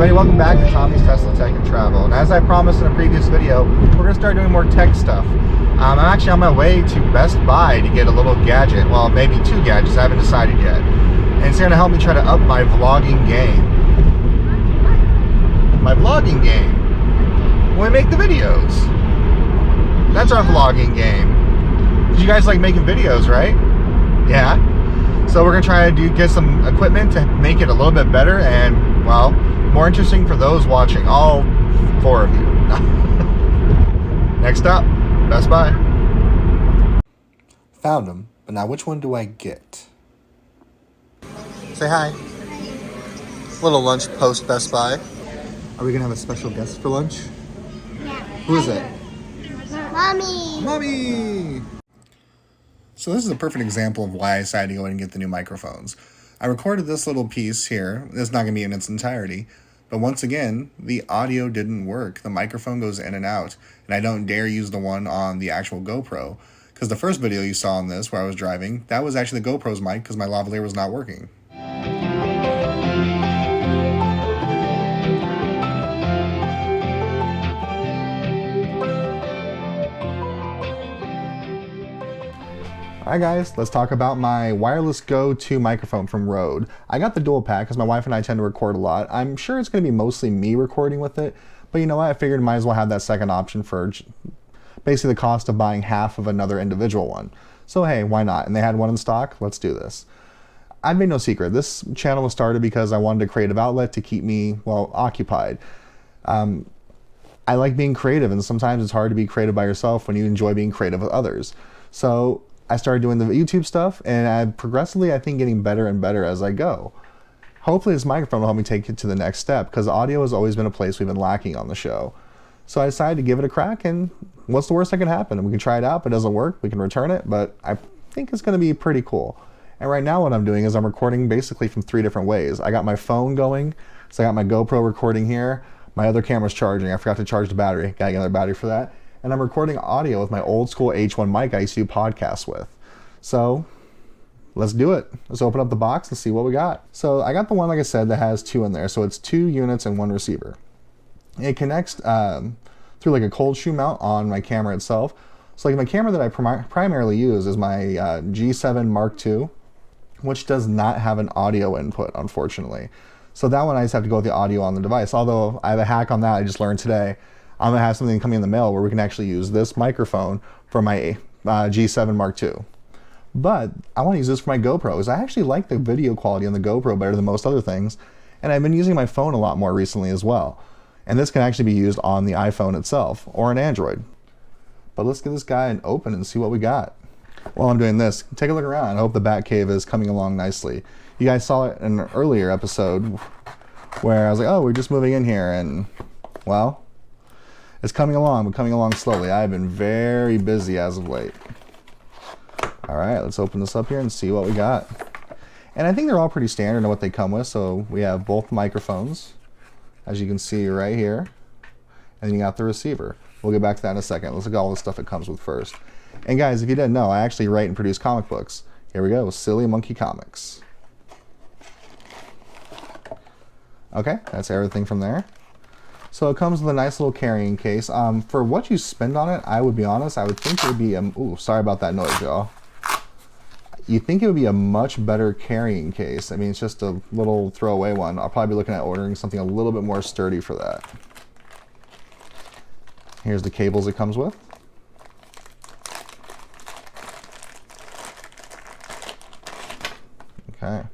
everybody, welcome back to Tommy's Tesla Tech and Travel. And as I promised in a previous video, we're going to start doing more tech stuff. I'm actually on my way to Best Buy to get a little gadget. Well, maybe two gadgets, I haven't decided yet. And it's going to help me try to up my vlogging game. My vlogging game. When we make the videos. That's our vlogging game. You guys like making videos, right? Yeah. So we're going to try to get some equipment to make it a little bit better and, well, more interesting for those watching, all four of you. Next up, Best Buy. Found them, but now which one do I get? Say hi. Little lunch post Best Buy. Are we going to have a special guest for lunch? Yeah. Who is it? Mommy. Mommy! So this is a perfect example of why I decided to go ahead and get the new microphones. I recorded this little piece here. It's not going to be in its entirety. But once again, the audio didn't work. The microphone goes in and out. And I don't dare use the one on the actual GoPro. Because the first video you saw on this, where I was driving, that was actually the GoPro's mic because my lavalier was not working. Alright guys, let's talk about my wireless Go 2 microphone from Rode. I got the dual pack because my wife and I tend to record a lot. I'm sure it's going to be mostly me recording with it, but you know what, I figured I might as well have that second option for basically the cost of buying half of another individual one. So hey, why not? And they had one in stock, let's do this. I've made no secret, this channel was started because I wanted a creative outlet to keep me, well, occupied. I like being creative, and sometimes it's hard to be creative by yourself when you enjoy being creative with others. So I started doing the YouTube stuff, and I'm progressively, I think, getting better and better as I go. Hopefully this microphone will help me take it to the next step, because audio has always been a place we've been lacking on the show. So I decided to give it a crack, and what's the worst that can happen? And we can try it out. If it doesn't work, we can return it, but I think it's going to be pretty cool. And right now what I'm doing is I'm recording basically from 3 different ways. I got my phone going, so I got my GoPro recording here. My other camera's charging. I forgot to charge the battery. Got to get another battery for that. And I'm recording audio with my old school H1 mic I used to do podcasts with. So let's do it. Let's open up the box and see what we got. So I got the one, like I said, that has 2 in there. So it's 2 units and 1 receiver. It connects through like a cold shoe mount on my camera itself. So like my camera that I primarily use is my G7 Mark II, which does not have an audio input, unfortunately. So that one I just have to go with the audio on the device. Although I have a hack on that I just learned today. I'm gonna have something coming in the mail where we can actually use this microphone for my G7 Mark II. But I want to use this for my GoPro because I actually like the video quality on the GoPro better than most other things. And I've been using my phone a lot more recently as well. And this can actually be used on the iPhone itself or an Android. But let's get this guy and open and see what we got. While I'm doing this, take a look around. I hope the Batcave is coming along nicely. You guys saw it in an earlier episode where I was like, oh, we're just moving in here. And, well, it's coming along, but coming along slowly. I've been very busy as of late. All right, let's open this up here and see what we got. And I think they're all pretty standard in what they come with. So we have both microphones, as you can see right here. And then you got the receiver. We'll get back to that in a second. Let's look at all the stuff it comes with first. And guys, if you didn't know, I actually write and produce comic books. Here we go, Silly Monkey Comics. Okay, that's everything from there. So it comes with a nice little carrying case. For what you spend on it, I would be honest, I would think it would be, ooh, sorry about that noise, y'all. You think it would be a much better carrying case. I mean, it's just a little throwaway one. I'll probably be looking at ordering something a little bit more sturdy for that. Here's the cables it comes with. Okay.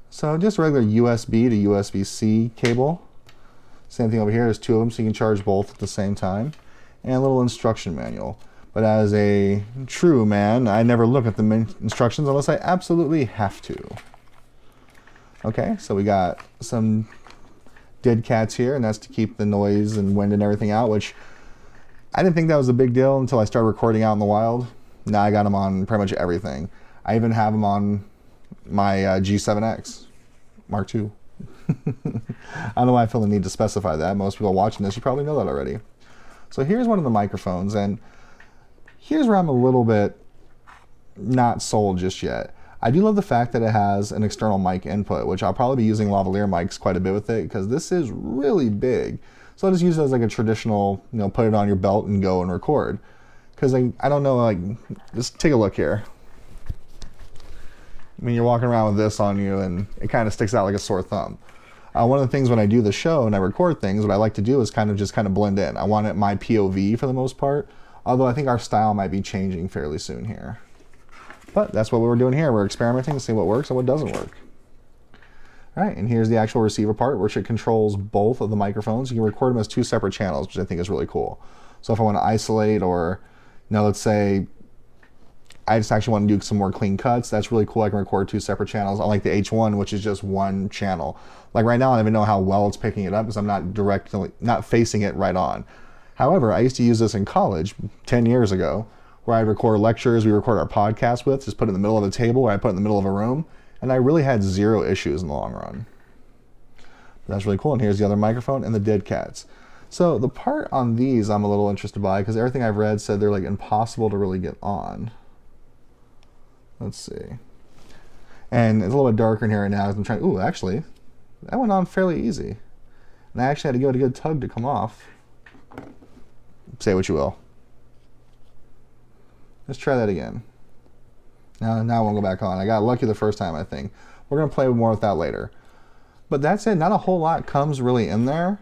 So just a regular USB to USB-C cable. Same thing over here, there's 2 of them, so you can charge both at the same time. And a little instruction manual. But as a true man, I never look at the instructions unless I absolutely have to. Okay, so we got some dead cats here, and that's to keep the noise and wind and everything out, which I didn't think that was a big deal until I started recording out in the wild. Now I got them on pretty much everything. I even have them on my G7X Mark II. I don't know why I feel the need to specify that. Most people watching this, you probably know that already. So here's one of the microphones, and here's where I'm a little bit not sold just yet. I do love the fact that it has an external mic input, which I'll probably be using lavalier mics quite a bit with it because this is really big. So I'll just use it as like a traditional, put it on your belt and go and record. Because I don't know, like, just take a look here. I mean, you're walking around with this on you and it kind of sticks out like a sore thumb. One of the things when I do the show and I record things, what I like to do is kind of blend in. I want it my POV for the most part, although I think our style might be changing fairly soon here. But that's what we're doing here. We're experimenting to see what works and what doesn't work. All right, and here's the actual receiver part, which it controls both of the microphones. You can record them as 2 separate channels, which I think is really cool. So if I want to isolate or, let's say I just actually want to do some more clean cuts, that's really cool. I can record 2 separate channels, unlike the H1, which is just 1 channel. Like right now, I don't even know how well it's picking it up because I'm not facing it right on. However, I used to use this in college 10 years ago, where I'd record lectures, we record our podcast with, just put it in the middle of a table, or I put it in the middle of a room, and I really had 0 issues in the long run. But that's really cool, and here's the other microphone and the dead cats. So the part on these I'm a little interested by, because everything I've read said they're like impossible to really get on. Let's see. And it's a little bit darker in here right now as I'm trying, ooh, actually, that went on fairly easy. And I actually had to give it a good tug to come off. Say what you will. Let's try that again. Now it won't go back on. I got lucky the first time, I think. We're going to play more with that later. But that's it. Not a whole lot comes really in there,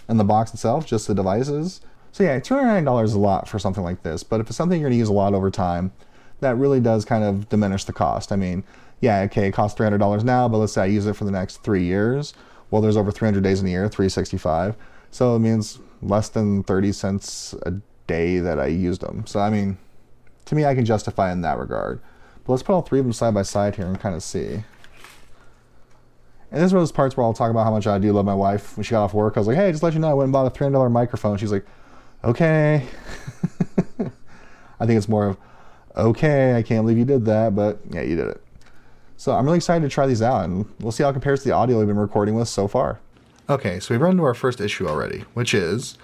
in the box itself, just the devices. So yeah, $290 is a lot for something like this. But if it's something you're going to use a lot over time, that really does kind of diminish the cost. I mean, yeah, okay, it costs $300 now, but let's say I use it for the next 3 years. Well, there's over 300 days in a year, 365. So it means less than 30 cents a day that I used them. So I mean, to me, I can justify in that regard. But let's put all 3 of them side by side here and kind of see. And this is one of those parts where I'll talk about how much I do love my wife. When she got off work, I was like, hey, just let you know, I went and bought a $300 microphone. She's like, okay. I think it's more of, okay, I can't believe you did that, but yeah, you did it. So I'm really excited to try these out, and we'll see how it compares to the audio we've been recording with so far. Okay, so we've run into our first issue already, which is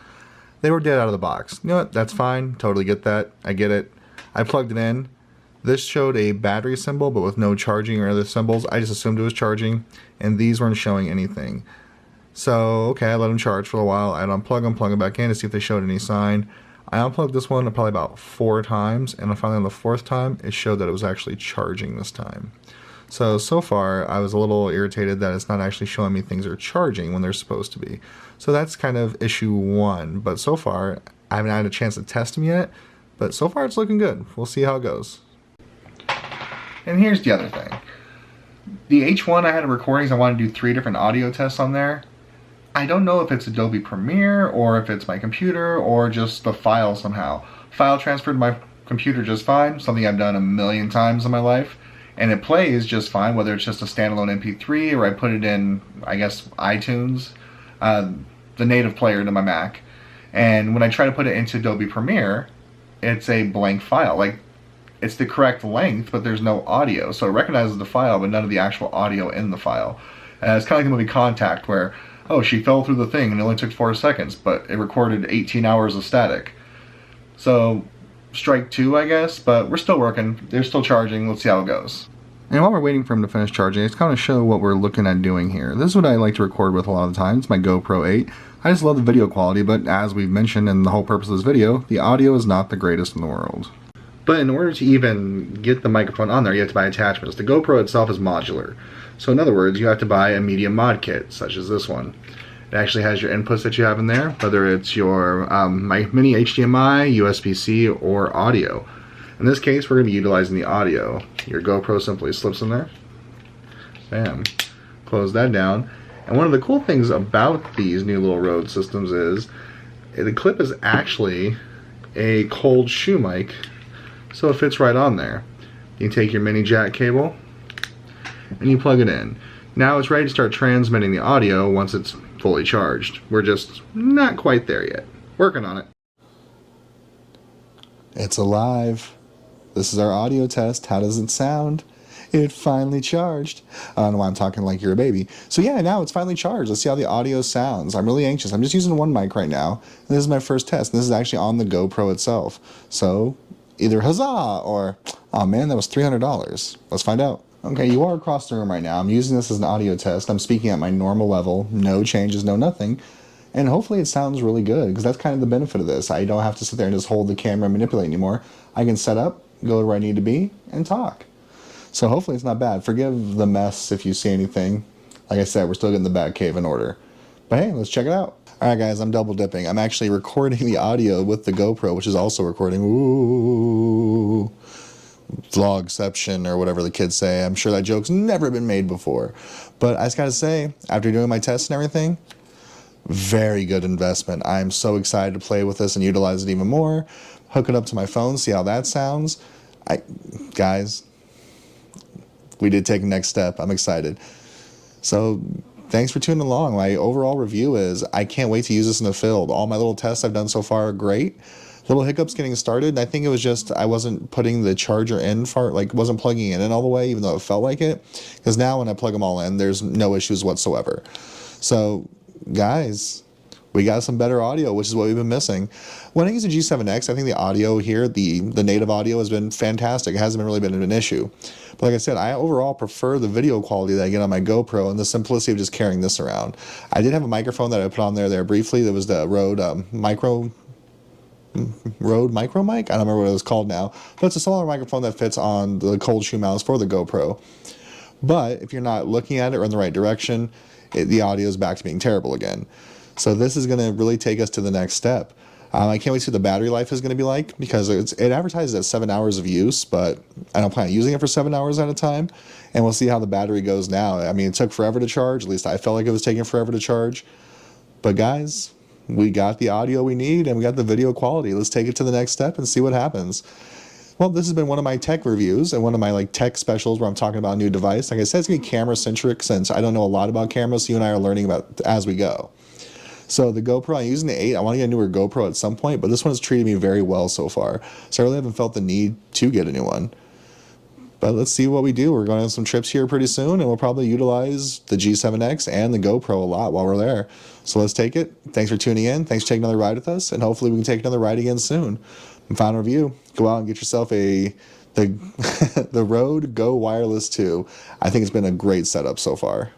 they were dead out of the box. You know what? That's fine. Totally get that. I get it. I plugged it in. This showed a battery symbol, but with no charging or other symbols. I just assumed it was charging, and these weren't showing anything. So, okay, I let them charge for a while. I'd unplug them, plug them back in to see if they showed any sign. I unplugged this one probably about 4 times, and finally on the 4th time, it showed that it was actually charging this time. So far, I was a little irritated that it's not actually showing me things are charging when they're supposed to be. So that's kind of issue 1, but so far, I haven't had a chance to test them yet, but so far it's looking good. We'll see how it goes. And here's the other thing. The H1, I had a recordings, I wanted to do 3 different audio tests on there. I don't know if it's Adobe Premiere or if it's my computer or just the file somehow. File transferred to my computer just fine, something I've done a million times in my life. And it plays just fine, whether it's just a standalone MP3 or I put it in, I guess, iTunes, the native player to my Mac. And when I try to put it into Adobe Premiere, it's a blank file. Like, it's the correct length, but there's no audio. So it recognizes the file, but none of the actual audio in the file. It's kind of like the movie Contact, where, oh, she fell through the thing and it only took 4 seconds, but it recorded 18 hours of static. So, strike 2, I guess, but we're still working. They're still charging. Let's see how it goes. And while we're waiting for him to finish charging, it's kind of show what we're looking at doing here. This is what I like to record with a lot of the time. It's my GoPro 8. I just love the video quality, but as we've mentioned in the whole purpose of this video, the audio is not the greatest in the world. But in order to even get the microphone on there, you have to buy attachments. The GoPro itself is modular. So in other words, you have to buy a media mod kit, such as this one. It actually has your inputs that you have in there, whether it's your mini HDMI, USB-C, or audio. In this case, we're going to be utilizing the audio. Your GoPro simply slips in there. Bam. Close that down. And one of the cool things about these new little Rode systems is the clip is actually a cold shoe mic, so it fits right on there. You take your mini jack cable and you plug it in. Now it's ready to start transmitting the audio once it's fully charged. We're just not quite there yet. Working on it. It's alive. This is our audio test. How does it sound? It finally charged. I don't know why I'm talking like you're a baby. So yeah, now it's finally charged. Let's see how the audio sounds. I'm really anxious. I'm just using one mic right now. And this is my first test. And this is actually on the GoPro itself. So either huzzah or, oh man, that was $300. Let's find out. Okay, you are across the room right now. I'm using this as an audio test. I'm speaking at my normal level, no changes, no nothing. And hopefully it sounds really good, because that's kind of the benefit of this. I don't have to sit there and just hold the camera and manipulate anymore. I can set up, go to where I need to be, and talk. So hopefully it's not bad. Forgive the mess if you see anything. Like I said, we're still getting the back cave in order. But hey, let's check it out. Alright guys, I'm double dipping. I'm actually recording the audio with the GoPro, which is also recording. Ooh. Vlogception or whatever the kids say. I'm sure that joke's never been made before. But I just gotta say, after doing my tests and everything, very good investment. I'm so excited to play with this and utilize it even more. Hook it up to my phone, see how that sounds. Guys, we did take the next step. I'm excited. So thanks for tuning along. My overall review is I can't wait to use this in the field. All my little tests I've done so far are great. Little hiccups getting started. I think it was just I wasn't putting the charger in far, like wasn't plugging it in all the way, even though it felt like it. Because now when I plug them all in, there's no issues whatsoever. So guys, we got some better audio, which is what we've been missing. When I use the G7X, I think the audio here, the native audio has been fantastic. It hasn't really been an issue. But like I said, I overall prefer the video quality that I get on my GoPro and the simplicity of just carrying this around. I did have a microphone that I put on there briefly. That was the Rode Rode Micro Mic? I don't remember what it was called now. But it's a smaller microphone that fits on the cold shoe mounts for the GoPro. But if you're not looking at it or in the right direction, the audio is back to being terrible again. So this is going to really take us to the next step. I can't wait to see what the battery life is going to be like, because it advertises at 7 hours of use, but I don't plan on using it for 7 hours at a time. And we'll see how the battery goes now. I mean, it took forever to charge. At least I felt like it was taking forever to charge. But guys, we got the audio we need and we got the video quality. Let's take it to the next step and see what happens. Well, this has been one of my tech reviews and one of my tech specials where I'm talking about a new device. Like I said, it's going to be camera centric since I don't know a lot about cameras, so you and I are learning about as we go. So the GoPro, I'm using the 8. I want to get a newer GoPro at some point, but this one has treated me very well so far. So I really haven't felt the need to get a new one. But let's see what we do. We're going on some trips here pretty soon, and we'll probably utilize the G7X and the GoPro a lot while we're there. So let's take it. Thanks for tuning in. Thanks for taking another ride with us, and hopefully we can take another ride again soon. And final review, go out and get yourself the Rode Go Wireless 2. I think it's been a great setup so far.